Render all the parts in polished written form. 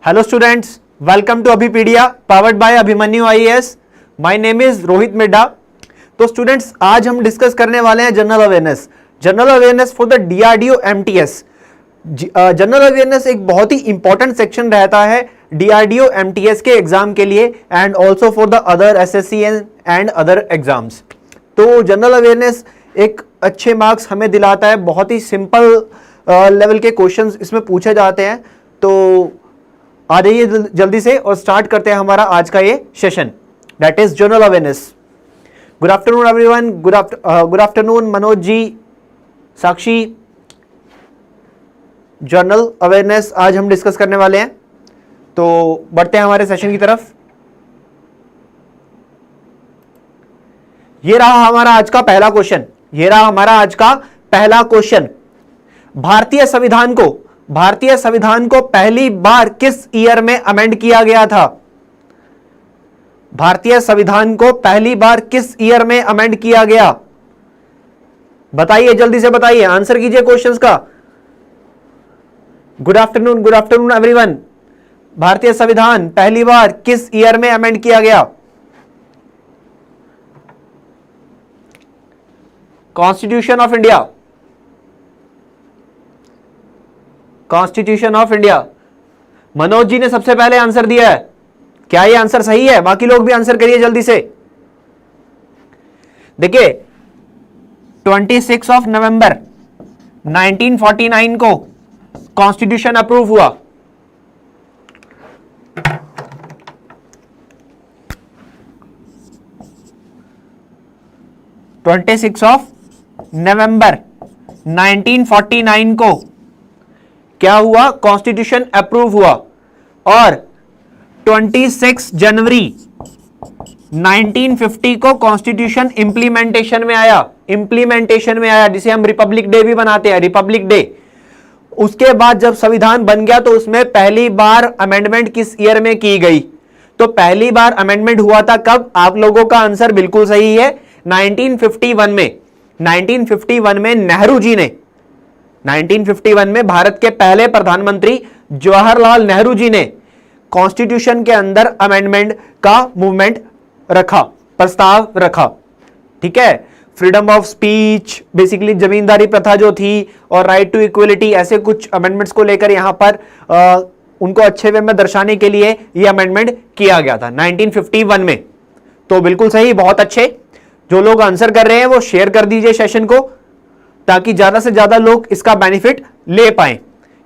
Hello students, welcome to Abhipedia powered by Abhimanyu IAS. My name is Rohit Midda. तो students, आज हम discuss करने वाले हैं general awareness for the DRDO MTS. General awareness एक बहुत ही इंपॉर्टेंट सेक्शन रहता है डीआरडीओ एमटीएस के एग्जाम के लिए and also for the other SSC and other exams. तो जनरल अवेयरनेस एक अच्छे मार्क्स हमें दिलाता है, बहुत ही सिंपल लेवल के क्वेश्चंस इसमें पूछे जाते हैं। तो आ जाइए जल्दी से और स्टार्ट करते हैं हमारा आज का ये session, that is general awareness. Good afternoon everyone, good afternoon Manoj ji, Sakshi. General awareness आज हम डिस्कस करने वाले हैं, तो बढ़ते हैं हमारे सेशन की तरफ। ये रहा हमारा आज का पहला क्वेश्चन। भारतीय संविधान को पहली बार किस ईयर में अमेंड किया गया था? भारतीय संविधान को पहली बार किस ईयर में अमेंड किया गया? बताइए, जल्दी से बताइए, आंसर कीजिए क्वेश्चंस का। Good afternoon everyone. भारतीय संविधान पहली बार किस ईयर में अमेंड किया गया? Constitution of India. Manoj ji ने सबसे पहले आंसर दिया है। क्या ये आंसर सही है? बाकी लोग भी आंसर करिए जल्दी से। देखिए, 26 नवंबर 1949 को कॉन्स्टिट्यूशन अप्रूव हुआ। नवंबर 1949 को क्या हुआ? कॉन्स्टिट्यूशन अप्रूव हुआ। और 26 जनवरी 1950 को कॉन्स्टिट्यूशन इंप्लीमेंटेशन में आया, जिसे हम रिपब्लिक डे भी बनाते हैं, रिपब्लिक डे। उसके बाद जब संविधान बन गया तो उसमें पहली बार अमेंडमेंट किस ईयर में की गई? तो पहली बार अमेंडमेंट हुआ था कब? आप लोगों का आंसर बिल्कुल सही है, 1951 में। 1951 में नेहरू जी ने, 1951 में भारत के पहले प्रधानमंत्री जवाहरलाल नेहरू जी ने कॉन्स्टिट्यूशन के अंदर अमेंडमेंट का मूवमेंट रखा, प्रस्ताव रखा। ठीक है, फ्रीडम ऑफ स्पीच, बेसिकली जमींदारी प्रथा जो थी और राइट टू इक्वलिटी, ऐसे कुछ अमेंडमेंट्स को लेकर यहां पर उनको अच्छे वे में दर्शाने के लिए यह अमेंडमेंट किया गया था 1951 में। तो बिल्कुल सही, बहुत अच्छे। जो लोग आंसर कर रहे हैं वो शेयर कर दीजिए सेशन को, ताकि ज्यादा से ज्यादा लोग इसका बेनिफिट ले पाए,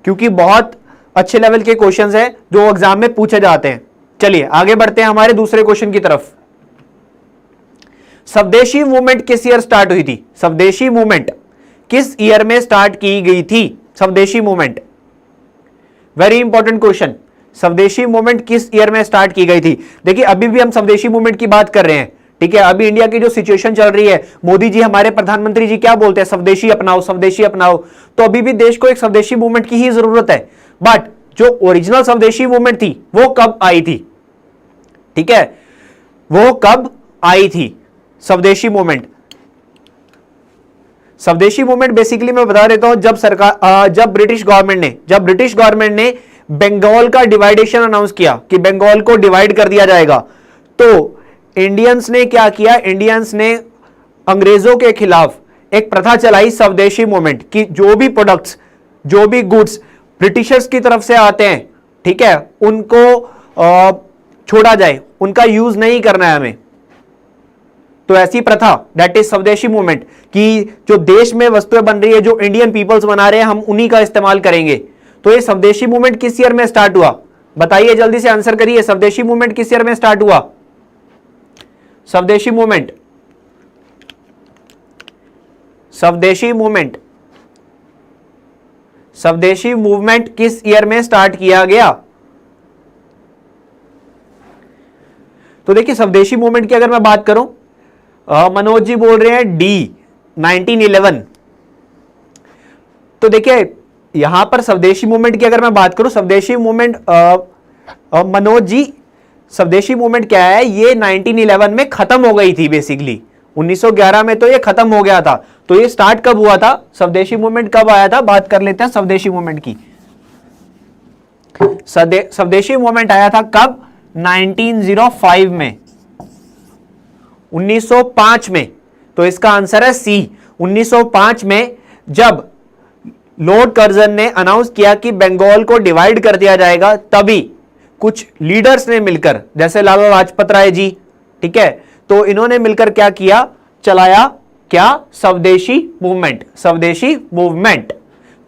क्योंकि बहुत अच्छे लेवल के क्वेश्चंस हैं जो एग्जाम में पूछे जाते हैं। चलिए आगे बढ़ते हैं हमारे दूसरे क्वेश्चन की तरफ। स्वदेशी मूवमेंट किस ईयर स्टार्ट हुई थी? स्वदेशी मूवमेंट किस ईयर में स्टार्ट की गई थी? स्वदेशी मूवमेंट, वेरी इंपॉर्टेंट क्वेश्चन। स्वदेशी मूवमेंट किस ईयर में स्टार्ट की गई थी? देखिए, अभी भी हम स्वदेशी मूवमेंट की बात कर रहे हैं। ठीक है, अभी इंडिया की जो सिचुएशन चल रही है, मोदी जी हमारे प्रधानमंत्री जी क्या बोलते हैं? स्वदेशी अपनाओ, स्वदेशी अपनाओ। तो अभी भी देश को एक स्वदेशी मूवमेंट की ही जरूरत है। बट जो ओरिजिनल स्वदेशी मूवमेंट थी वो कब आई थी? ठीक है, वो कब आई थी स्वदेशी मूवमेंट? स्वदेशी मूवमेंट बेसिकली मैं बता देता हूं, जब ब्रिटिश गवर्नमेंट ने बंगाल का डिवाइडेशन अनाउंस किया कि बंगाल को डिवाइड कर दिया जाएगा, तो इंडियंस ने क्या किया? इंडियंस ने अंग्रेजों के खिलाफ एक प्रथा चलाई, स्वदेशी मूवमेंट की। जो भी प्रोडक्ट्स, जो भी गुड्स ब्रिटिशर्स की तरफ से आते हैं, ठीक है, उनको छोड़ा जाए, उनका यूज नहीं करना है हमें। तो ऐसी प्रथा, दैट इज स्वदेशी मूवमेंट, कि जो देश में वस्तुएं बन रही है, जो इंडियन पीपल्स बना रहे हैं, हम उन्हीं का इस्तेमाल करेंगे। तो ये स्वदेशी मूवमेंट किस ईयर में स्टार्ट हुआ? बताइए, जल्दी से आंसर करिए। स्वदेशी मूवमेंट किस ईयर में स्टार्ट हुआ? स्वदेशी मूवमेंट किस ईयर में स्टार्ट किया गया? तो देखिए, स्वदेशी मूवमेंट की अगर मैं बात करूं, मनोज जी बोल रहे हैं डी 1911। तो देखिए, यहां पर स्वदेशी मूवमेंट की अगर मैं बात करूं, स्वदेशी मूवमेंट मनोज जी, स्वदेशी मूवमेंट क्या है? ये 1911 में खत्म हो गई थी बेसिकली। 1911 में तो ये खत्म हो गया था। तो ये स्टार्ट कब हुआ था? स्वदेशी मूवमेंट कब आया था? बात कर लेते हैं स्वदेशी मूवमेंट की। स्वदेशी मूवमेंट आया था कब? 1905 में, 1905 में। तो इसका आंसर है सी, 1905 में जब लॉर्ड कर्जन ने अनाउंस किया कि बंगाल को डिवाइड कर दिया जाएगा, तभी कुछ लीडर्स ने मिलकर, जैसे लाला लाजपत राय जी, ठीक है, तो इन्होंने मिलकर क्या किया, चलाया क्या? स्वदेशी मूवमेंट, स्वदेशी मूवमेंट।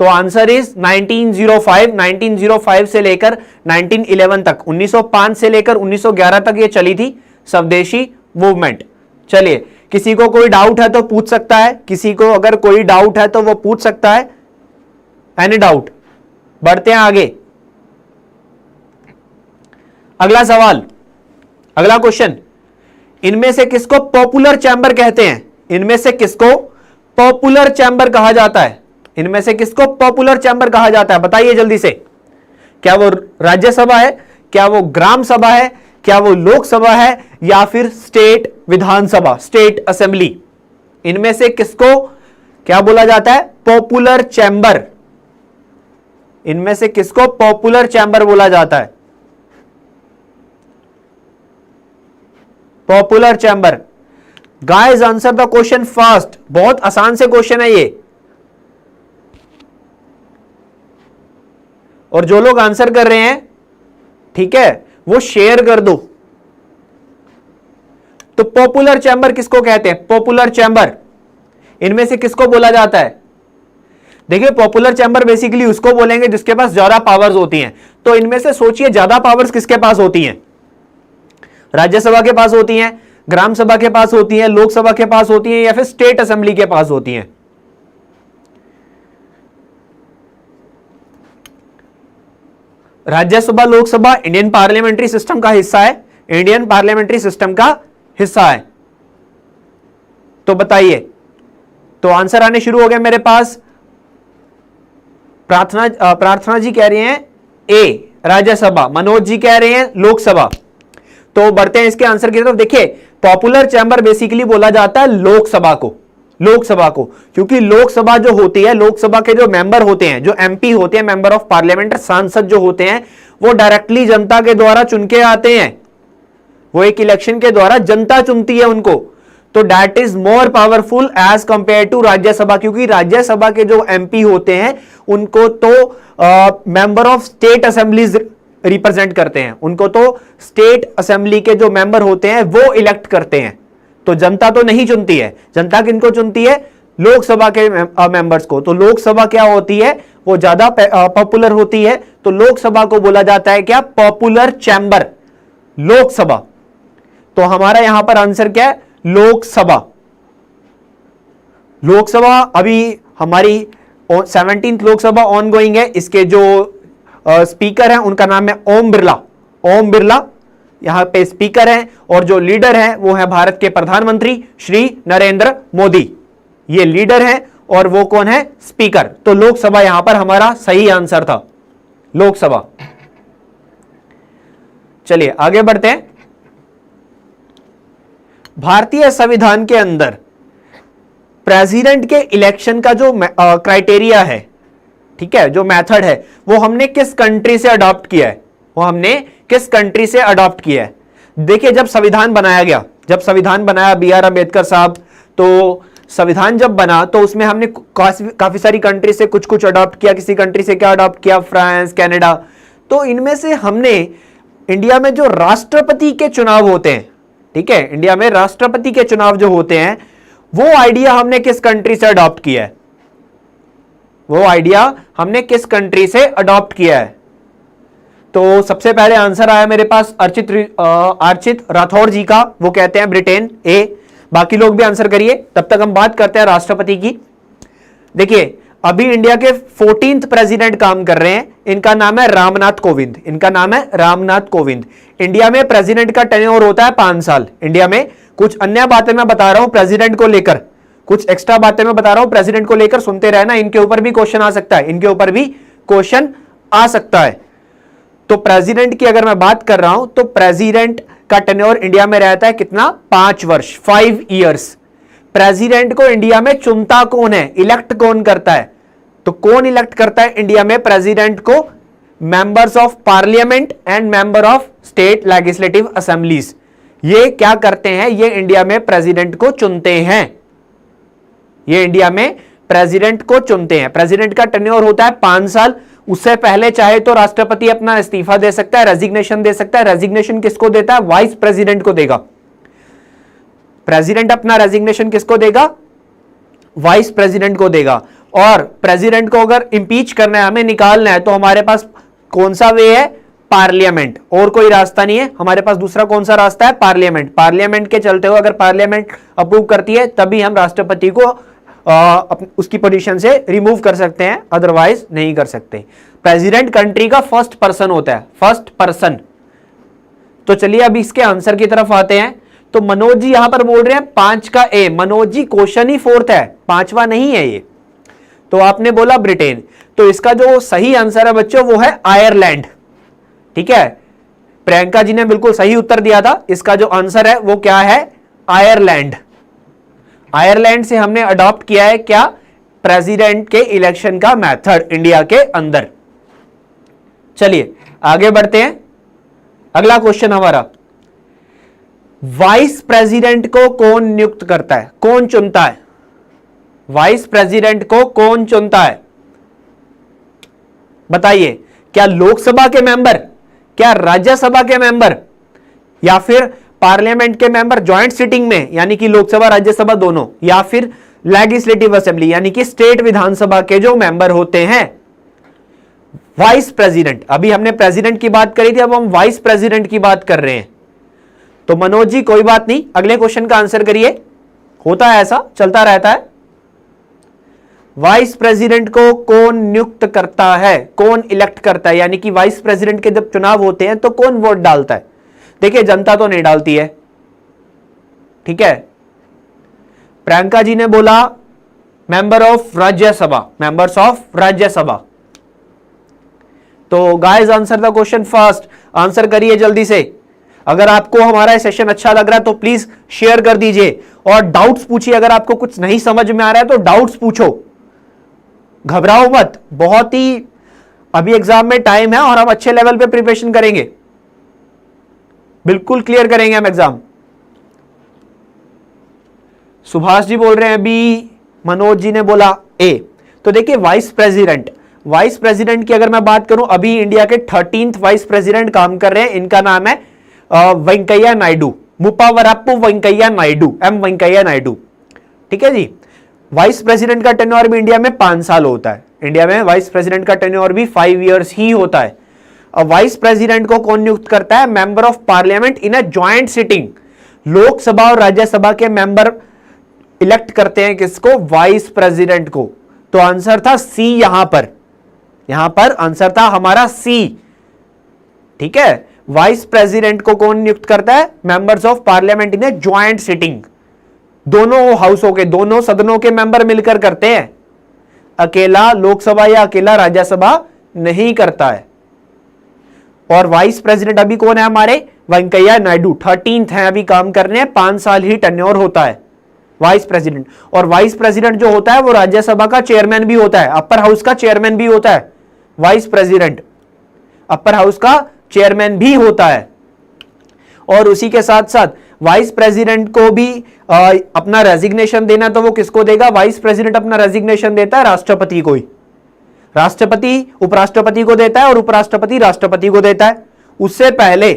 तो आंसर इज 1905। 1905 से लेकर 1911 तक, 1905 से लेकर 1911 तक ये चली थी स्वदेशी मूवमेंट। चलिए, किसी को कोई डाउट है तो पूछ सकता है, किसी को अगर कोई डाउट है तो वो पूछ सकता है। Any doubt? बढ़ते हैं आगे। अगला सवाल, अगला क्वेश्चन, इनमें से किसको पॉपुलर चैंबर कहते हैं? इनमें से किसको पॉपुलर चैंबर कहा जाता है? इनमें से किसको पॉपुलर चैंबर कहा जाता है? बताइए जल्दी से। क्या वो राज्यसभा है, क्या वो ग्राम सभा है, क्या वो लोकसभा है, या फिर स्टेट विधानसभा, स्टेट असेंबली? इनमें से किसको क्या बोला जाता है? Popular chamber. इनमें से किसको पॉपुलर चैंबर बोला जाता है? Popular chamber. Guys answer the question fast, बहुत आसान से क्वेश्चन है ये। और जो लोग आंसर कर रहे हैं, ठीक है, वो शेयर कर दो। तो पॉपुलर चैंबर किसको कहते हैं? पॉपुलर चैंबर इनमें से किसको बोला जाता है? देखिए, पॉपुलर चैंबर बेसिकली उसको बोलेंगे जिसके पास ज्यादा पावर्स होती हैं। तो इनमें से सोचिए, ज्यादा पावर्स किसके पास होती हैं? राज्यसभा के पास होती हैं, ग्राम सभा के पास होती हैं, लोकसभा के पास होती हैं, या फिर स्टेट असेंबली के पास होती हैं? Rajya Sabha, Lok Sabha Indian parliamentary system का हिस्सा है, इंडियन पार्लियामेंट्री सिस्टम का हिस्सा है। तो बताइए, तो आंसर आने शुरू हो गए मेरे पास। प्रार्थना जी कह रही हैं ए राज्यसभा, मनोज जी कह रहे हैं लोकसभा। तो बढ़ते हैं इसके आंसर की तरफ। देखिए, पॉपुलर चैंबर बेसिकली बोला जाता है लोकसभा को, लोकसभा को, क्योंकि लोकसभा जो होती है, लोकसभा के जो मेंबर होते हैं, जो एमपी होते हैं, मेंबर ऑफ पार्लियामेंट, सांसद जो होते हैं, वो डायरेक्टली जनता के द्वारा चुन के आते हैं। वो एक इलेक्शन के द्वारा जनता चुनती है उनको। तो that is more powerful as compare to Rajya Sabha, क्योंकि राज्यसभा के जो एमपी होते हैं उनको तो member of state assemblies represent करते हैं, उनको तो स्टेट असेंबली के जो मेंबर होते हैं वो इलेक्ट करते हैं। तो जनता तो नहीं चुनती है, जनता किनको चुनती है? लोकसभा के मेंबर्स को। तो लोकसभा क्या होती है? वो ज्यादा पॉपुलर होती है। तो लोकसभा को बोला जाता है क्या? Popular chamber, Lok Sabha. तो हमारा यहां पर आंसर क्या है? लोकसभा। लोकसभा अभी हमारी 17th लोकसभा ऑन गोइंग है। इसके जो स्पीकर हैं उनका नाम है ओम बिरला। ओम बिरला यहां पे स्पीकर हैं, और जो लीडर हैं वो है भारत के प्रधानमंत्री श्री नरेंद्र मोदी। ये लीडर हैं और वो कौन है? स्पीकर। तो लोकसभा यहां पर हमारा सही आंसर था, लोकसभा। चलिए आगे बढ़ते हैं। भारतीय संविधान के अंदर प्रेसिडेंट के इलेक्शन का जो क्राइटेरिया है, ठीक है, जो मेथड है, वो हमने किस कंट्री से अडॉप्ट किया है? वो हमने किस कंट्री से अडॉप्ट किया है? देखिए, जब संविधान बनाया गया, जब संविधान बनाया बी.आर. अंबेडकर साहब, तो संविधान जब बना तो उसमें हमने काफी सारी कंट्री से कुछ कुछ अडॉप्ट किया। किसी कंट्री से क्या अडॉप्ट किया? France, Canada. तो इनमें से हमने इंडिया में जो राष्ट्रपति के चुनाव होते हैं, ठीक है, इंडिया में राष्ट्रपति के चुनाव जो होते हैं, वो आइडिया हमने किस कंट्री से अडॉप्ट किया है? वो आइडिया हमने किस कंट्री से अडॉप्ट किया है? तो सबसे पहले आंसर आया मेरे पास अर्चित राठौर जी का, वो कहते हैं ब्रिटेन, ए। बाकी लोग भी आंसर करिए, तब तक हम बात करते हैं राष्ट्रपति की। देखिए, अभी इंडिया के 14th प्रेसिडेंट काम कर रहे हैं, इनका नाम है रामनाथ कोविंद। इनका नाम है रामनाथ कोविंद। इंडिया में प्रेसिडेंट का टेन्योर होता है 5 साल। इंडिया में कुछ अन्य बातें मैं बता रहा हूं प्रेसिडेंट को लेकर, कुछ एक्स्ट्रा बातें मैं बता रहा हूं प्रेसिडेंट को लेकर, सुनते रहना, इनके ऊपर भी क्वेश्चन आ सकता है, इनके ऊपर भी क्वेश्चन आ सकता है। तो प्रेसिडेंट की अगर मैं बात कर रहा हूं तो प्रेसिडेंट का टेन्योर इंडिया में रहता है कितना? 5 वर्ष, 5 इयर्स। प्रेसिडेंट को इंडिया में चुनता कौन है? इलेक्ट कौन करता है? तो कौन इलेक्ट करता है इंडिया में प्रेसिडेंट को? Members of parliament and member of state legislative assemblies, ये क्या करते हैं, ये इंडिया में प्रेसिडेंट को चुनते हैं, ये इंडिया में प्रेसिडेंट को चुनते हैं। प्रेसिडेंट का टेन्योर होता है 5 साल, उससे पहले चाहे तो राष्ट्रपति अपना इस्तीफा दे सकता है, रेजिग्नेशन दे सकता है। रेजिग्नेशन किसको देता है, वाइस प्रेसिडेंट को देगा। प्रेसिडेंट अपना रेजिग्नेशन किसको देगा, वाइस प्रेसिडेंट को देगा। और प्रेसिडेंट को अगर इंपीच करना है, हमें निकालना है, तो हमारे पास कौन सा वे है, पार्लियामेंट, और कोई रास्ता नहीं है हमारे पास। दूसरा कौन सा रास्ता है, पार्लियामेंट। पार्लियामेंट के चलते हुए अगर पार्लियामेंट अप्रूव करती है तभी हम राष्ट्रपति को उसकी पोजीशन से रिमूव कर सकते हैं, अदरवाइज नहीं कर सकते। प्रेसिडेंट कंट्री का फर्स्ट पर्सन होता है, फर्स्ट पर्सन। तो चलिए अब इसके आंसर की तरफ आते हैं। तो मनोज जी यहां पर बोल रहे हैं 5 का ए। मनोज जी क्वेश्चन ही 4th है, 5वां नहीं है ये। तो आपने बोला ब्रिटेन, तो इसका जो सही आंसर है बच्चों वो है आयरलैंड। ठीक है, प्रियंका जी ने बिल्कुल सही उत्तर दिया था। इसका जो आंसर है वो क्या है, आयरलैंड। आयरलैंड से हमने अडॉप्ट किया है क्या, प्रेसिडेंट के इलेक्शन का मेथड इंडिया के अंदर। चलिए आगे बढ़ते हैं। अगला क्वेश्चन हमारा, वाइस प्रेसिडेंट को कौन नियुक्त करता है, कौन चुनता है, वाइस प्रेसिडेंट को कौन चुनता है, बताइए। क्या लोकसभा के मेंबर, क्या राज्यसभा के मेंबर, या फिर पार्लियामेंट के मेंबर ज्वाइंट सिटिंग में, यानी कि लोकसभा राज्यसभा दोनों, या फिर लेजिस्लेटिव असेंबली यानी कि स्टेट विधानसभा के जो मेंबर होते हैं। वाइस प्रेसिडेंट, अभी हमने प्रेसिडेंट की बात करी थी, अब हम वाइस प्रेसिडेंट की बात कर रहे हैं। तो मनोज जी कोई बात नहीं, अगले क्वेश्चन का आंसर करिए। होता है ऐसा, चलता रहता है। वाइस प्रेसिडेंट को कौन नियुक्त करता है, कौन इलेक्ट करता है, यानी कि वाइस प्रेसिडेंट के जब चुनाव होते हैं तो कौन वोट डालता है। देखिए जनता तो नहीं डालती है, ठीक है। प्रियंका जी ने बोला member of Rajya Sabha, members of Rajya Sabha. तो guys answer the question first, answer करिए जल्दी से। अगर आपको हमारा सेशन अच्छा लग रहा है तो प्लीज शेयर कर दीजिए और डाउट्स पूछिए। अगर आपको कुछ नहीं समझ में आ रहा है तो डाउट्स पूछो, घबराओ मत। बहुत ही अभी एग्जाम में टाइम है और हम अच्छे लेवल पे प्रिपरेशन करेंगे, बिल्कुल क्लियर करेंगे हम एग्जाम। सुभाष जी बोल रहे हैं अभी, मनोज जी ने बोला ए। तो देखिए वाइस प्रेसिडेंट, वाइस प्रेसिडेंट की अगर मैं बात करूं, अभी इंडिया के 13th वाइस प्रेसिडेंट काम कर रहे हैं। इनका नाम है वेंकैया नायडू, मुप्पावरप्पु वेंकैया नायडू, एम वेंकैया नायडू। ठीक है जी। वाइस प्रेसिडेंट का टेन्योर भी इंडिया में 5 साल होता है। इंडिया में वाइस प्रेसिडेंट का टेन्योर भी 5 इयर्स ही होता है। और वाइस प्रेसिडेंट को कौन नियुक्त करता है, member of parliament in a joint sitting. Lok Sabha और राज्यसभा के मेंबर इलेक्ट करते हैं किसको, वाइस प्रेसिडेंट को। तो आंसर था सी, यहां पर आंसर था हमारा सी। ठीक है, वाइस प्रेसिडेंट को कौन नियुक्त करता है, members of parliament in A joint sitting. दोनों हाउसों के, दोनों सदनों के मेंबर मिलकर करते हैं, अकेला लोकसभा या अकेला राज्यसभा नहीं करता है। और वाइस प्रेसिडेंट अभी कौन है हमारे, वेंकैया नायडू 13th है, अभी काम कर रहे हैं। 5 साल ही टेन्योर होता है वाइस प्रेसिडेंट। और वाइस प्रेसिडेंट जो होता है वो राज्यसभा का चेयरमैन भी होता है, अपर हाउस का चेयरमैन भी होता है। वाइस प्रेसिडेंट अपर हाउस का चेयरमैन भी होता है। और उसी के साथ साथ वाइस प्रेसिडेंट को भी अपना रेजिग्नेशन देना, तो वो किसको देगा, वाइस प्रेसिडेंट अपना रेजिग्नेशन देता है राष्ट्रपति को ही। राष्ट्रपति उपराष्ट्रपति को देता है और उपराष्ट्रपति राष्ट्रपति को देता है। उससे पहले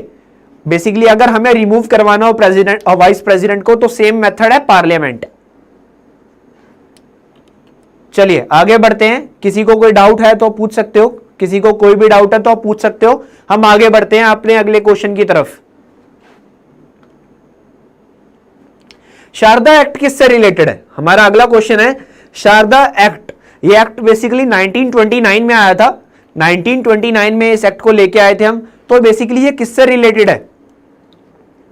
बेसिकली अगर हमें रिमूव करवाना हो प्रेसिडेंट और वाइस प्रेसिडेंट को, तो सेम मेथड है पार्लियामेंट। चलिए आगे बढ़ते हैं। किसी को कोई डाउट है तो पूछ सकते हो, किसी को कोई भी डाउट है तो आप पूछ सकते हो। हम आगे बढ़ते हैं अपने अगले क्वेश्चन की तरफ। शारदा एक्ट किससे रिलेटेड है, हमारा अगला क्वेश्चन है शारदा एक्ट। ये एक्ट बेसिकली 1929 में आया था। 1929 में इस एक्ट को लेके आए थे हम। तो बेसिकली ये किससे रिलेटेड है,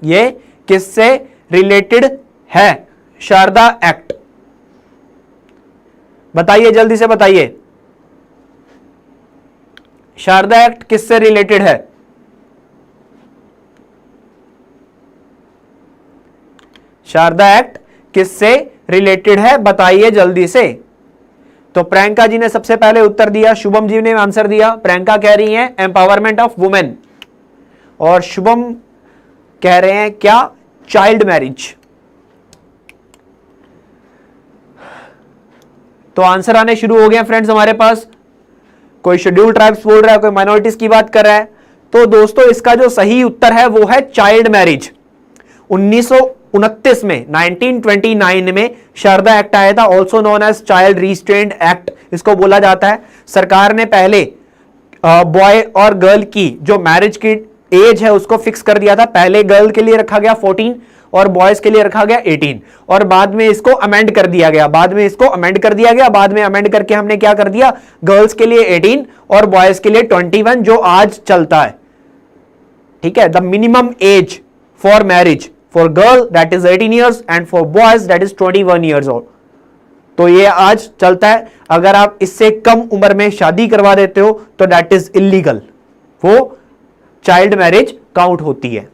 ये किससे रिलेटेड है शारदा एक्ट, बताइए जल्दी से बताइए। शारदा एक्ट किससे रिलेटेड है, शारदा एक्ट किससे रिलेटेड है, बताइए जल्दी से। तो प्रियंका जी ने सबसे पहले उत्तर दिया, शुभम जी ने आंसर दिया। प्रियंका कह रही है एम्पावरमेंट ऑफ वुमेन और शुभम कह रहे हैं क्या, चाइल्ड मैरिज। तो आंसर आने शुरू हो गए फ्रेंड्स हमारे पास। कोई शेड्यूल्ड ट्राइब्स बोल रहा है, कोई माइनॉरिटीज की बात कर रहा है। तो दोस्तों इसका जो सही उत्तर है वो है चाइल्ड मैरिज। 1929 में 1929 में शारदा एक्ट आया था, also known as child restraint act इसको बोला जाता है। सरकार ने पहले बॉय और गर्ल की जो मैरिज की एज है उसको फिक्स कर दिया था। पहले गर्ल के लिए रखा गया 14 और बॉयज के लिए रखा गया 18 और बाद में इसको अमेंड कर दिया गया। बाद में अमेंड करके हमने क्या कर दिया, गर्ल्स के लिए 18 और बॉयज के लिए 21 जो आज चलता है। ठीक है, the minimum age for marriage for girl that is 18 years and for boys that is 21 years old. तो ये आज चलता है। अगर आप इससे कम उम्र में शादी करवा देते हो तो दैट इज इलीगल, वो चाइल्ड मैरिज काउंट होती है।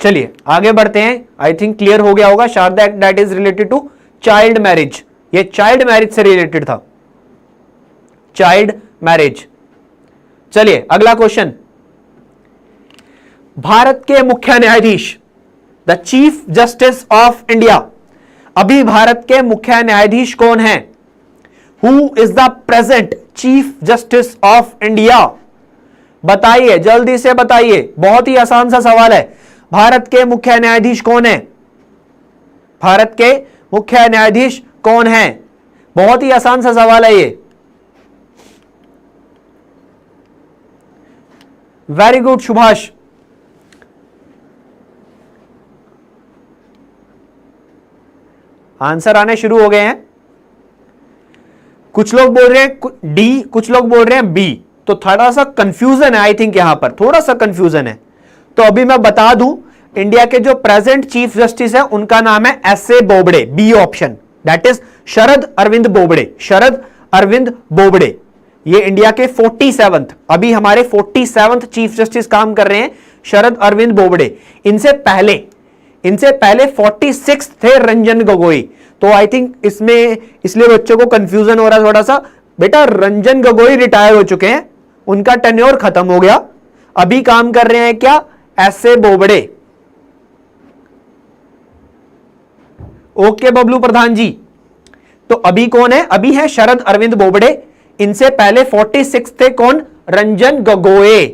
चलिए आगे बढ़ते हैं। आई थिंक क्लियर हो गया होगा। Sharda act that is related to child marriage, ये चाइल्ड मैरिज से रिलेटेड था, चाइल्ड मैरिज। चलिए अगला क्वेश्चन। भारत के मुख्य न्यायाधीश, the chief justice of India, अभी भारत के मुख्य न्यायाधीश कौन है? Who is the present chief justice of India? बताइए, जल्दी से बताइए, बहुत ही आसान सा सवाल है। भारत के मुख्य न्यायाधीश कौन है? भारत के मुख्य न्यायाधीश कौन है? बहुत ही आसान सा सवाल है ये। Very good Subhash. आंसर आने शुरू हो गए हैं। कुछ लोग बोल रहे हैं डी, कुछ लोग बोल रहे हैं बी, तो थोड़ा सा कंफ्यूजन है। आई थिंक यहां पर थोड़ा सा कंफ्यूजन है। तो अभी मैं बता दूं, इंडिया के जो प्रेजेंट चीफ जस्टिस है उनका नाम है S A. Bobde, B option, that is Sharad Arvind Bobde. Sharad Arvind Bobde ये इंडिया के 47th, अभी हमारे 47th चीफ जस्टिस काम कर रहे हैं, शरद अरविंद बोबडे। इनसे पहले 46 थे रंजन गोगोई। तो आई थिंक इसमें इसलिए बच्चों को कंफ्यूजन हो रहा है थोड़ा सा। बेटा रंजन गोगोई रिटायर हो चुके हैं, उनका टेन्योर खत्म हो गया, अभी काम कर रहे हैं क्या, एस.ए. बोबडे। ओके बबलू प्रधान जी। तो अभी कौन है? अभी है शरद अरविंद बोबडे। इनसे पहले 46 थे कौन, रंजन गोगोई।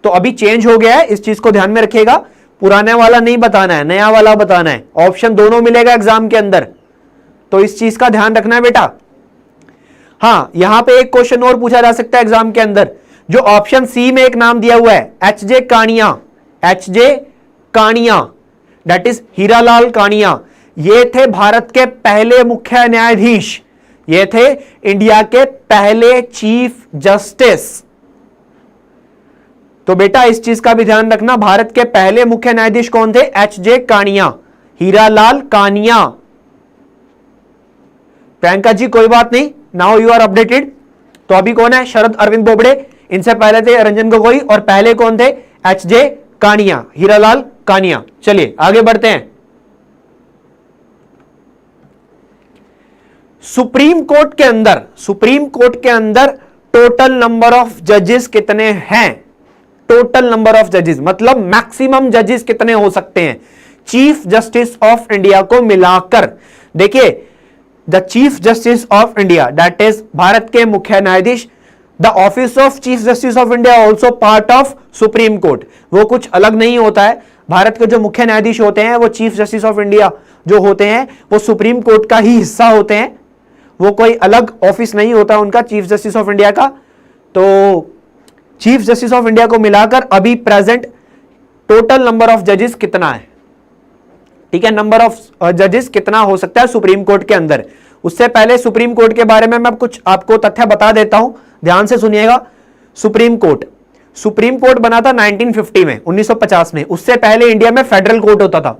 तो अभी चेंज हो गया है, इस चीज को ध्यान में रखिएगा। पुराने वाला नहीं बताना है, नया वाला बताना है। ऑप्शन दोनों मिलेगा एग्जाम के अंदर, तो इस चीज का ध्यान रखना है बेटा। हां, यहां पे एक क्वेश्चन और पूछा जा सकता है एग्जाम के अंदर। जो ऑप्शन सी में एक नाम दिया हुआ है एच.जे. कानिया, एच.जे. कानिया दैट इज हीरालाल कानिया, ये थे भारत के पहले मुख्य न्यायाधीश, ये थे इंडिया के पहले चीफ जस्टिस। तो बेटा इस चीज का भी ध्यान रखना, भारत के पहले मुख्य न्यायाधीश कौन थे? एच.जे. कानिया, हीरालाल कानिया। प्रियंका जी कोई बात नहीं, नाउ यू आर अपडेटेड। तो अभी कौन है? शरद अरविंद बोबडे। इनसे पहले थे रंजन गोगोई और पहले कौन थे? एच.जे. कानिया, हीरालाल कानिया। चलिए आगे बढ़ते हैं। सुप्रीम कोर्ट के अंदर टोटल नंबर ऑफ जजेस कितने हैं? टोटल नंबर ऑफ जजेस मतलब मैक्सिमम जजेस कितने हो सकते हैं चीफ जस्टिस ऑफ इंडिया को मिलाकर? देखिए, the chief justice of India that is Bharat के मुख्य न्यायाधीश, the office of chief justice of India also part of supreme court, वो कुछ अलग नहीं होता है। भारत के जो मुख्य न्यायाधीश होते हैं वो चीफ जस्टिस ऑफ इंडिया जो होते हैं वो सुप्रीम कोर्ट का ही हिस्सा होते हैं, वो कोई अलग ऑफिस नहीं होता उनका चीफ जस्टिस ऑफ इंडिया का। तो चीफ जस्टिस ऑफ इंडिया को मिलाकर अभी प्रेजेंट टोटल नंबर ऑफ जजेस कितना है? ठीक है, नंबर ऑफ जजेस कितना हो सकता है सुप्रीम कोर्ट के अंदर। उससे पहले सुप्रीम कोर्ट के बारे में मैं कुछ आपको तथ्य बता देता हूं, ध्यान से सुनिएगा। सुप्रीम कोर्ट बना था 1950 में, 1950 में। उससे पहले इंडिया में फेडरल कोर्ट होता था।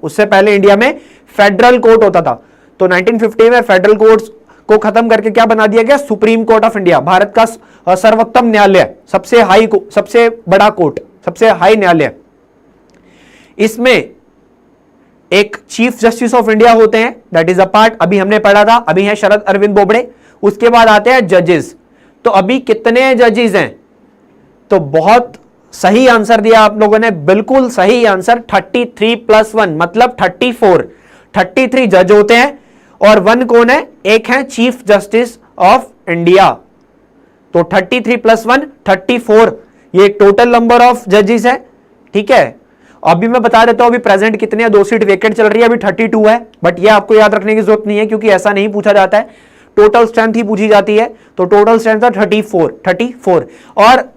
तो 1950 में फेडरल कोर्ट को खत्म करके क्या बना दिया गया? Supreme court of India, Bharat का सर्वोत्तम न्यायालय, सबसे बड़ा कोर्ट, सबसे हाई न्यायालय। इसमें एक चीफ जस्टिस ऑफ इंडिया होते हैं, दैट इज अ पार्ट, अभी हमने पढ़ा था, अभी है शरद अरविंद बोबडे। उसके बाद आते हैं जजेस। तो अभी कितने जजेस हैं? तो बहुत सही आंसर दिया आप लोगों ने, बिल्कुल सही आंसर, 33 + 1 मतलब 34। 33 जज होते हैं और 1 कौन है? एक है चीफ जस्टिस ऑफ इंडिया। तो 33 + 1 34, ये टोटल नंबर ऑफ जजेस है। ठीक है, अभी मैं बता देता हूं अभी प्रेजेंट कितने हैं। 2 सीट वेकेंट चल रही है, अभी 32 है, बट ये आपको याद रखने की जरूरत नहीं है क्योंकि ऐसा नहीं पूछा जाता है, टोटल स्ट्रेंथ ही पूछी जाती है। तो टोटल स्ट्रेंथ था 34। और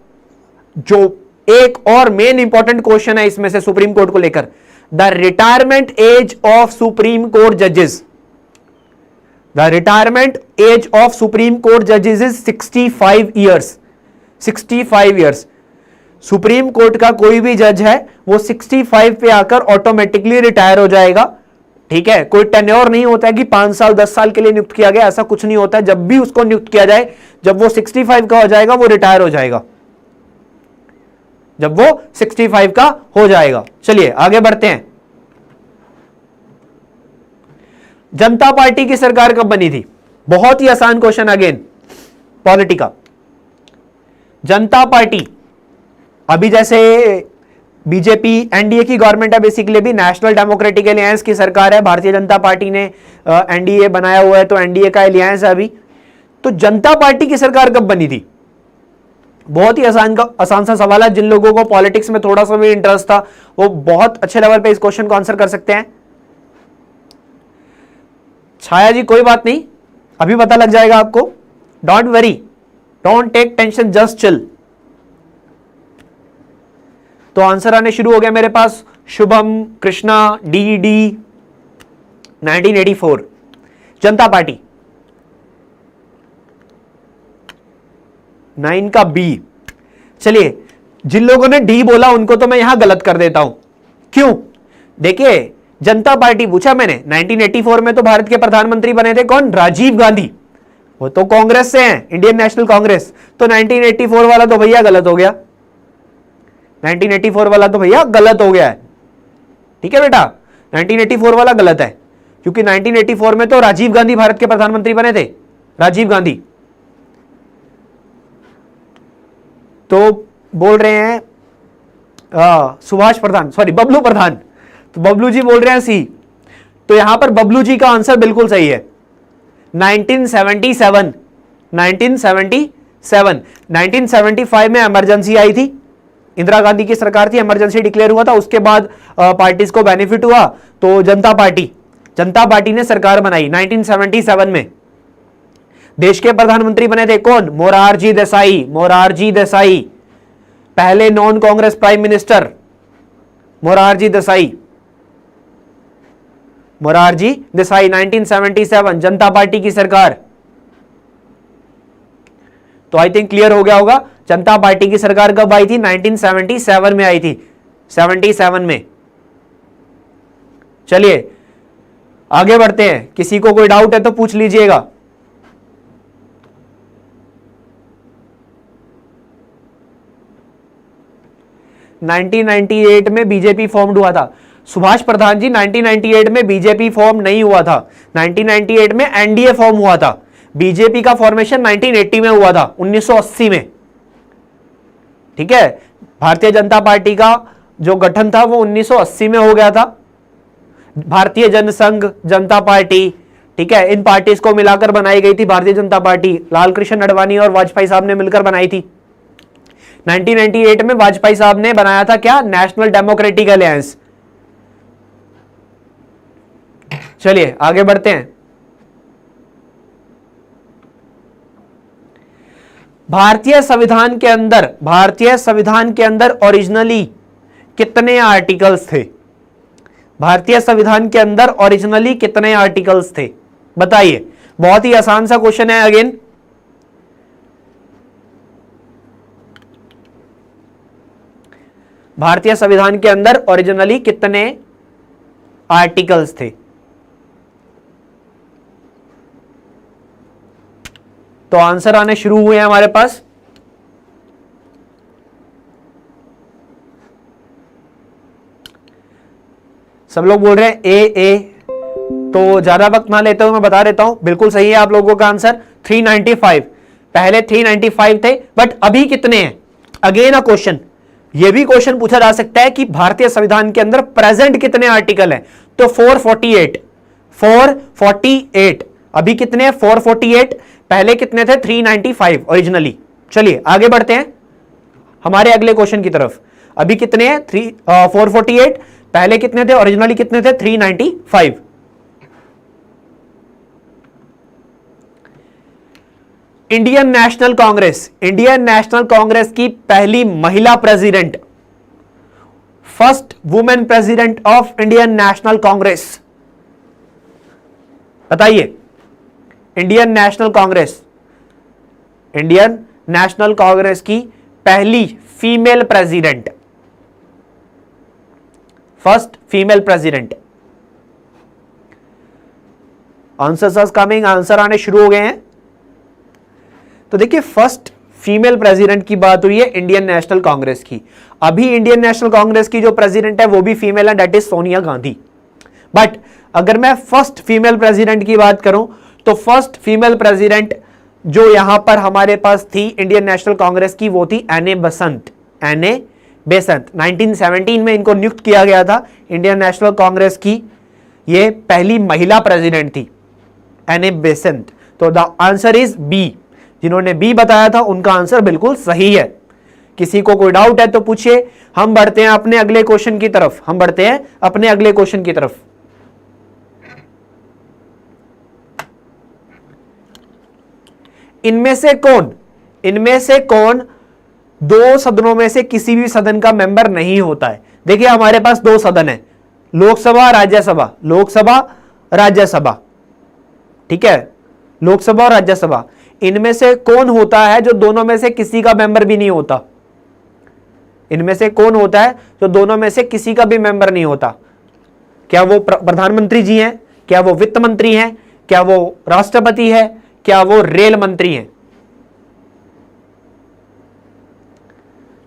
जो एक और मेन इंपॉर्टेंट क्वेश्चन है इसमें से सुप्रीम कोर्ट को लेकर, the retirement age of supreme court जजेस, the retirement age of supreme court जजेस is 65 years. 65 years. Supreme court का कोई भी जज है वो 65 पे आकर ऑटोमेटिकली रिटायर हो जाएगा। ठीक है, कोई टेन्योर नहीं होता है कि 5 साल 10 साल के लिए नियुक्त किया गया, ऐसा कुछ नहीं होता है। जब भी उसको नियुक्त किया जाए, जब वो 65 का हो जाएगा वो रिटायर हो जाएगा, जब वो 65 का हो जाएगा। चलिए आगे बढ़ते हैं। जनता पार्टी की सरकार कब बनी थी? बहुत ही आसान क्वेश्चन, अगेन पॉलिटी का। जनता पार्टी, अभी जैसे बीजेपी एनडीए की गवर्नमेंट है, बेसिकली भी नेशनल डेमोक्रेटिक अलायंस की सरकार है। भारतीय जनता पार्टी ने एनडीए बनाया हुआ है, तो एनडीए का अलायंस है अभी। तो जनता पार्टी की सरकार कब बनी थी? बहुत ही आसान सा सवाल है। जिन लोगों को पॉलिटिक्स में थोड़ा सा भी इंटरेस्ट था वो बहुत अच्छे लेवल पे इस क्वेश्चन को आंसर कर सकते हैं। छाया जी कोई बात नहीं, अभी पता लग जाएगा आपको, don't worry, don't take tension, just chill. तो आंसर आने शुरू हो गया मेरे पास। शुभम, कृष्णा, डी 1984 जनता पार्टी। 9 का बी। चलिए, जिन लोगों ने डी बोला उनको तो मैं यहां गलत कर देता हूं। क्यों? देखिए, जनता पार्टी पूछा मैंने, 1984 में तो भारत के प्रधानमंत्री बने थे कौन? राजीव गांधी। वो तो कांग्रेस से हैं, इंडियन नेशनल कांग्रेस। तो 1984 वाला तो भैया गलत हो गया, 1984 वाला तो भैया गलत हो गया है। ठीक है बेटा, 1984 वाला गलत है क्योंकि 1984 में तो राजीव गांधी भारत के प्रधानमंत्री बने थे, राजीव गांधी। तो बोल रहे हैं सुभाष प्रधान, सॉरी बबलू प्रधान, तो बबलू जी बोल रहे हैं सी। तो यहां पर बबलू जी का आंसर बिल्कुल सही है, 1977। 1975 में इमरजेंसी आई थी, इंदिरा गांधी की सरकार थी, इमरजेंसी डिक्लेयर हुआ था, उसके बाद पार्टीज को बेनिफिट हुआ, तो जनता पार्टी ने सरकार बनाई 1977 में। देश के प्रधानमंत्री बने थे कौन? मोरारजी देसाई, पहले non Congress prime minister Morarji Desai. 1977 जनता पार्टी की सरकार। तो आई थिंक क्लियर हो गया होगा, जनता पार्टी की सरकार कब आई थी? 1977 में आई थी, 77 में। चलिए आगे बढ़ते हैं, किसी को कोई डाउट है तो पूछ लीजिएगा। (1998) में बीजेपी फॉर्म हुआ था। सुभाष प्रधान जी, 1998 में बीजेपी फॉर्म नहीं हुआ था, 1998 में एनडीए फॉर्म हुआ था। बीजेपी का फॉर्मेशन 1980 में हुआ था, 1980 में। ठीक है, भारतीय जनता पार्टी का जो गठन था वो 1980 में हो गया था। भारतीय जनसंघ, जनता पार्टी, ठीक है, इन पार्टीज को मिलाकर बनाई गई थी भारतीय जनता पार्टी। लाल कृष्ण आडवाणी और वाजपेयी साहब ने मिलकर बनाई थी। 1998 में वाजपेयी साहब ने बनाया था क्या? National democratic alliance. चलिए आगे बढ़ते हैं। भारतीय संविधान के अंदर ओरिजिनली कितने आर्टिकल्स थे? भारतीय संविधान के अंदर ओरिजिनली कितने आर्टिकल्स थे? बताइए, बहुत ही आसान सा क्वेश्चन है। अगेन भारतीय संविधान के अंदर ओरिजिनली कितने आर्टिकल्स थे? तो आंसर आने शुरू हुए हैं हमारे पास। सब लोग बोल रहे हैं ए। तो ज्यादा वक्त ना लेते हुए मैं बता देता हूं, बिल्कुल सही है आप लोगों का आंसर 395। पहले 395 थे, बट अभी कितने हैं? अगेन अ क्वेश्चन, यह भी क्वेश्चन पूछा जा सकता है कि भारतीय संविधान के अंदर प्रेजेंट कितने आर्टिकल हैं? तो 448। अभी कितने हैं? 448। पहले कितने थे? 395 ओरिजिनली। चलिए आगे बढ़ते हैं हमारे अगले क्वेश्चन की तरफ। अभी कितने हैं? 448। पहले कितने थे? ओरिजिनली कितने थे? 395। इंडियन नेशनल कांग्रेस की पहली महिला president, first women president of Indian national Congress, बताइए। इंडियन नेशनल कांग्रेस की पहली female president, first female president. Answers coming, answer आने शुरू हो गए हैं। तो देखिए, फर्स्ट फीमेल प्रेसिडेंट की बात हुई है इंडियन नेशनल कांग्रेस की। अभी इंडियन नेशनल कांग्रेस की जो प्रेसिडेंट है वो भी फीमेल है, that is Sonia Gandhi. But अगर मैं फर्स्ट फीमेल प्रेसिडेंट की बात करूं तो फर्स्ट फीमेल प्रेसिडेंट जो यहां पर हमारे पास थी इंडियन नेशनल कांग्रेस की, वो थी एने बेसेंट। 1917 में इनको नियुक्त किया गया था। इंडियन नेशनल कांग्रेस की ये पहली महिला प्रेसिडेंट थी, एने बेसेंट। तो द आंसर इज बी। जिन्होंने बी बताया था उनका आंसर बिल्कुल सही है। किसी को कोई डाउट है तो पूछिए। हम बढ़ते हैं अपने अगले क्वेश्चन की तरफ। इनमें से कौन दो सदनों में से किसी भी सदन का मेंबर नहीं होता है? देखिए, हमारे पास दो सदन है, लोकसभा राज्यसभा, ठीक है, लोकसभा और राज्यसभा। इनमें से कौन होता है जो दोनों में से किसी का मेंबर भी नहीं होता? इनमें से कौन होता है जो दोनों में से किसी का भी मेंबर नहीं होता? क्या वो प्रधानमंत्री जी हैं? क्या वो वित्त मंत्री हैं? क्या वो राष्ट्रपति है? क्या वो रेल मंत्री हैं?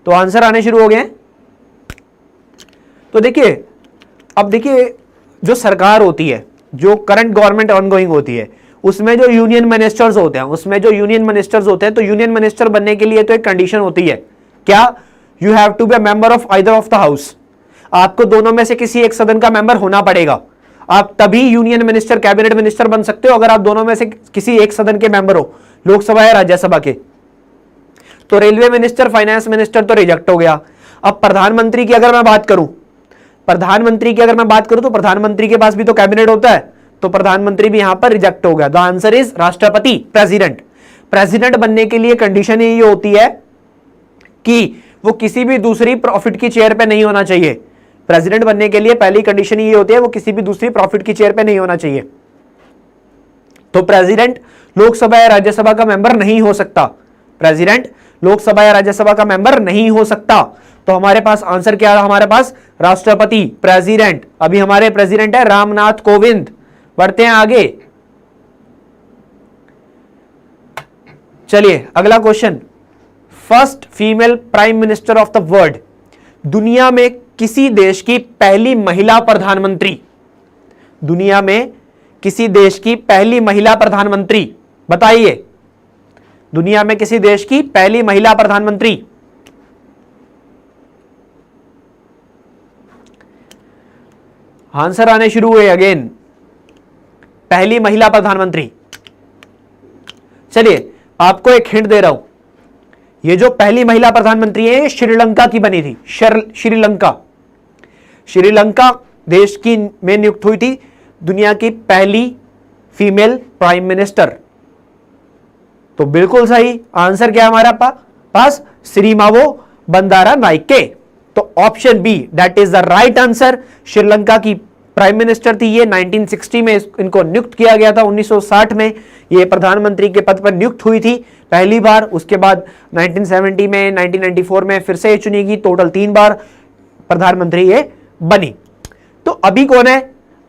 तो आंसर आने शुरू हो गए। तो देखिए, अब देखिए, जो सरकार होती है, जो करंट गवर्नमेंट ऑनगोइंग होती है, उसमें जो यूनियन मिनिस्टर्स होते हैं, तो यूनियन मिनिस्टर बनने के लिए तो एक कंडीशन होती है, क्या? You have to be a member of either of the house. आपको दोनों में से किसी एक सदन का मेंबर होना पड़ेगा। आप तभी यूनियन मिनिस्टर, कैबिनेट मिनिस्टर बन सकते हो अगर आप दोनों में से किसी एक सदन के मेंबर हो, लोकसभा या राज्यसभा के। तो रेलवे मिनिस्टर, फाइनेंस मिनिस्टर तो रिजेक्ट हो गया। अब प्रधानमंत्री की अगर मैं बात करूं तो प्रधानमंत्री के पास भी तो कैबिनेट होता है, तो प्रधानमंत्री भी यहां पर रिजेक्ट हो गया। द आंसर इज राष्ट्रपति, प्रेसिडेंट बनने के लिए कंडीशन ये होती है कि वो किसी भी दूसरी प्रॉफिट की चेयर पे नहीं होना चाहिए। प्रेसिडेंट बनने के लिए पहली कंडीशन ये होती है वो किसी भी दूसरी प्रॉफिट की चेयर पे नहीं होना चाहिए। तो प्रेसिडेंट लोकसभा या राज्यसभा का मेंबर नहीं हो सकता। तो हमारे पास आंसर क्या है? हमारे पास राष्ट्रपति, प्रेसिडेंट। अभी हमारे प्रेसिडेंट है रामनाथ कोविंद। बढ़ते हैं आगे। चलिए अगला question, first female prime minister of the world. दुनिया में किसी देश की पहली महिला प्रधानमंत्री, बताइए। दुनिया में किसी देश की पहली महिला प्रधानमंत्री? आंसर आने शुरू हुए अगेन, पहली महिला प्रधानमंत्री। चलिए आपको एक हिंट दे रहा हूं, ये जो पहली महिला प्रधानमंत्री है श्रीलंका की बनी थी। श्रीलंका देश की में नियुक्त हुई थी दुनिया की पहली फीमेल प्राइम मिनिस्टर। तो बिल्कुल सही आंसर क्या है हमारा पास? श्रीमावो बंदारानाइके। तो option B that is the right answer. Sri Lanka की प्राइम मिनिस्टर थी ये। 1960 में इनको नियुक्त किया गया था। 1960 में ये प्रधानमंत्री के पद पर नियुक्त हुई थी पहली बार। उसके बाद 1970 में, 1994 में फिर से चुनी गई। टोटल 3 बार प्रधानमंत्री ये बनी। तो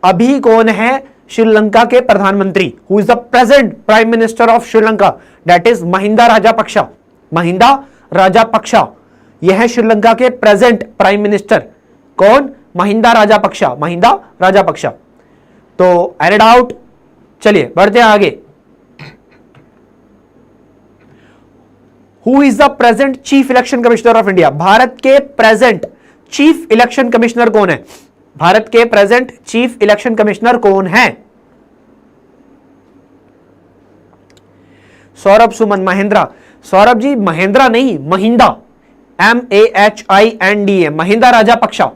अभी कौन है श्रीलंका के प्रधानमंत्री? Who is the present prime minister of Sri Lanka? That is Mahinda Rajapaksa. यह है श्रीलंका के प्रेजेंट प्राइम मिनिस्टर। कौन? महिंदा राजापक्षा। तो एडेड आउट। चलिए बढ़ते हैं आगे। Who is the present chief election commissioner of India? Bharat के प्रेजेंट चीफ इलेक्शन कमिश्नर कौन है? भारत के प्रेजेंट चीफ इलेक्शन कमिश्नर कौन है? सौरभ सुमन, महिंद्रा। सौरभ जी महिंद्रा नहीं, महिंदा, MAHINDA, महिंदा राजापक्षा,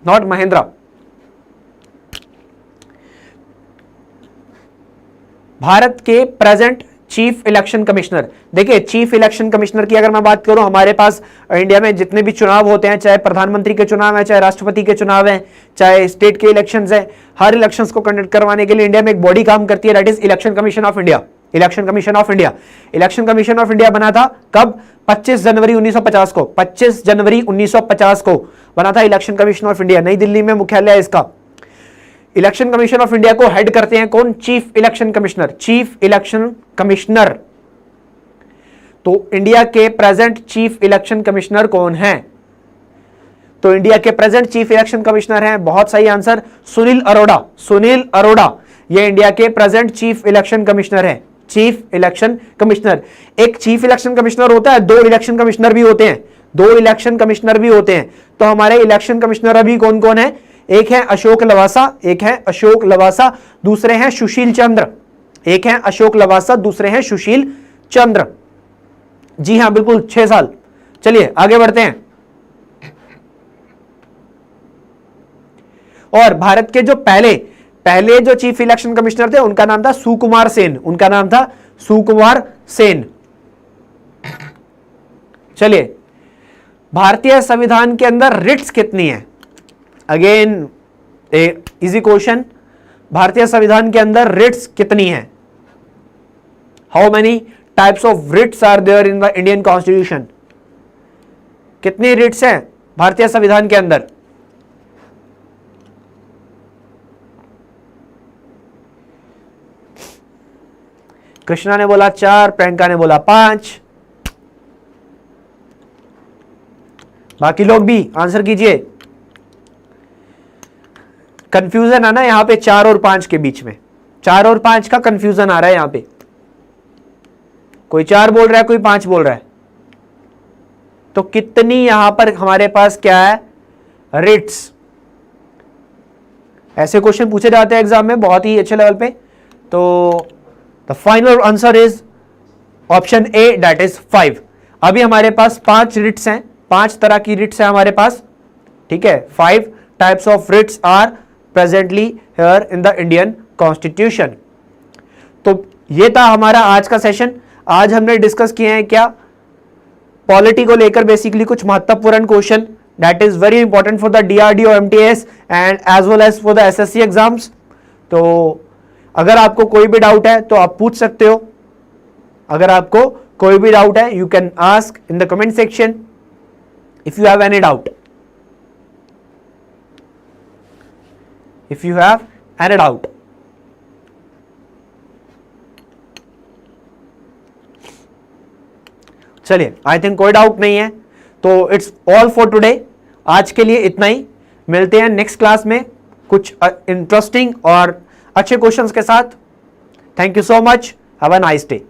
नॉट महिंद्रा। भारत के प्रेजेंट चीफ इलेक्शन कमिश्नर, देखिए चीफ इलेक्शन कमिश्नर की अगर मैं बात करूं, हमारे पास इंडिया में जितने भी चुनाव होते हैं, चाहे प्रधानमंत्री के चुनाव है, चाहे राष्ट्रपति के चुनाव है, चाहे स्टेट के इलेक्शंस है, हर इलेक्शंस को कंडक्ट करवाने के लिए इंडिया में एक बॉडी काम करती है, that is election commission of India. Election commission of India, election commission of India बना था कब? 25 जनवरी 1950 को, 25 जनवरी 1950 को बना था इलेक्शन कमीशन ऑफ इंडिया। नई दिल्ली में मुख्यालय है इसका। इलेक्शन कमीशन ऑफ इंडिया को हेड करते हैं कौन? Chief election commissioner, chief election commissioner. तो इंडिया के प्रेजेंट चीफ इलेक्शन कमिश्नर कौन है? तो इंडिया के प्रेजेंट चीफ इलेक्शन कमिश्नर हैं, बहुत सही आंसर, सुनील अरोड़ा। सुनील अरोड़ा ये इंडिया के प्रेजेंट चीफ इलेक्शन कमिश्नर है, चीफ इलेक्शन कमिश्नर। एक चीफ इलेक्शन कमिश्नर होता है, दो इलेक्शन कमिश्नर भी होते हैं, दो इलेक्शन कमिश्नर भी होते हैं। तो हमारे इलेक्शन कमिश्नर अभी कौन कौन है? एक है अशोक लवासा, एक है अशोक लवासा, दूसरे हैं सुशील चंद्र। एक है अशोक लवासा, दूसरे हैं सुशील चंद्र। जी हां बिल्कुल, 6 साल। चलिए आगे बढ़ते हैं। और भारत के जो पहले जो चीफ इलेक्शन कमिश्नर थे उनका नाम था सुकुमार सेन, उनका नाम था सुकुमार सेन। चलिए, भारतीय संविधान के अंदर रिट्स कितनी है? अगेन इजी क्वेश्चन, भारतीय संविधान के अंदर रिट्स कितनी है? How many types of writs are there in the Indian constitution? कितनी रिट्स हैं भारतीय संविधान के अंदर? कृष्णा ने बोला 4, प्रियंका ने बोला 5। बाकी लोग भी आंसर कीजिए। कंफ्यूजन है ना यहां पे 4 और 5 के बीच में, 4 और 5 का कंफ्यूजन आ रहा है यहां पे। कोई 4 बोल रहा है, कोई 5 बोल रहा है। तो कितनी यहां पर हमारे पास क्या है? रिट्स। ऐसे क्वेश्चन पूछे जाते हैं एग्जाम में बहुत ही अच्छे लेवल पे। तो the final answer is option A, that is 5। अभी हमारे पास 5 रिट्स हैं, 5 तरह की रिट्स हैं हमारे पास, ठीक है। 5 types of writs are presently here in the Indian constitution. तो ये था हमारा आज का सेशन। आज हमने डिस्कस किए हैं क्या? पॉलिटी को लेकर बेसिकली कुछ महत्वपूर्ण question that is very important for the DRDO MTS and as well as for the SSC exams. तो अगर आपको कोई भी डाउट है तो आप पूछ सकते हो। अगर आपको कोई भी डाउट है, you can ask in the comment section if you have any doubt, if you have any doubt. चलिए, आई थिंक कोई डाउट नहीं है, तो इट्स ऑल फॉर टुडे। आज के लिए इतना ही। मिलते हैं नेक्स्ट क्लास में कुछ इंटरेस्टिंग और अच्छे क्वेश्चंस के साथ। Thank you so much, have a nice day.